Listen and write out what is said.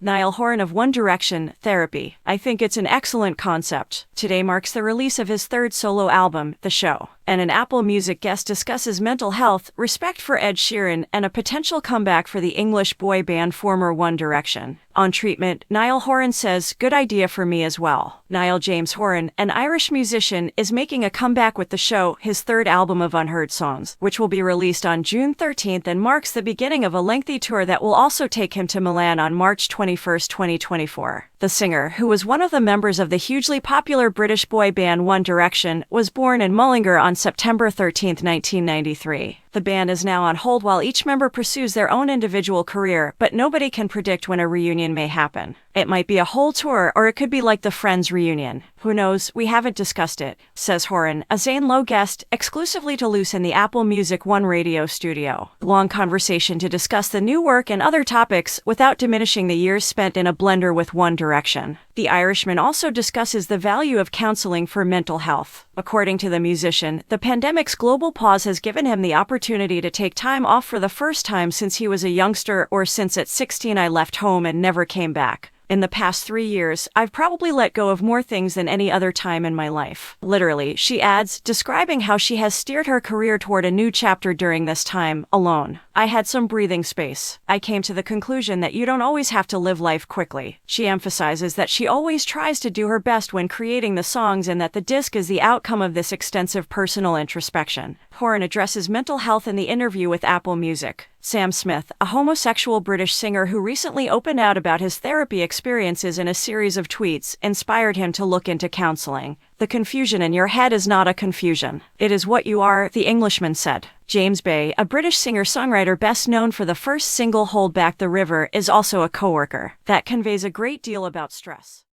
Niall Horan of One Direction, Therapy. I think it's an excellent concept. Today marks the release of his third solo album, The Show, and an Apple Music guest discusses mental health, respect for Ed Sheeran, and a potential comeback for the English boy band former One Direction. On treatment, Niall Horan says, "Good idea for me as well." Niall James Horan, an Irish musician, is making a comeback with The Show, his third album of unheard songs, which will be released on June 13th and marks the beginning of a lengthy tour that will also take him to Milan on March 21st, 2024. The singer, who was one of the members of the hugely popular British boy band One Direction, was born in Mullingar on September 13, 1993. The band is now on hold while each member pursues their own individual career, but nobody can predict when a reunion may happen. It might be a whole tour, or it could be like the Friends reunion. Who knows? We haven't discussed it, says Horan, a Zane Lowe guest, exclusively to Loose in the Apple Music One radio studio. Long conversation to discuss the new work and other topics without diminishing the years spent in a blender with One Direction. The Irishman also discusses the value of counseling for mental health. According to the musician, the pandemic's global pause has given him the opportunity to take time off for the first time since he was a youngster, or since at 16 I left home and never came back. In the past 3 years, I've probably let go of more things than any other time in my life. Literally, she adds, describing how she has steered her career toward a new chapter during this time, alone. I had some breathing space. I came to the conclusion that you don't always have to live life quickly. She emphasizes that she always tries to do her best when creating the songs and that the disc is the outcome of this extensive personal introspection. Horan addresses mental health in the interview with Apple Music. Sam Smith, a homosexual British singer who recently opened out about his therapy experiences in a series of tweets, inspired him to look into counseling. "The confusion in your head is not a confusion. It is what you are," the Englishman said. James Bay, a British singer-songwriter best known for the first single Hold Back the River, is also a coworker. That conveys a great deal about stress.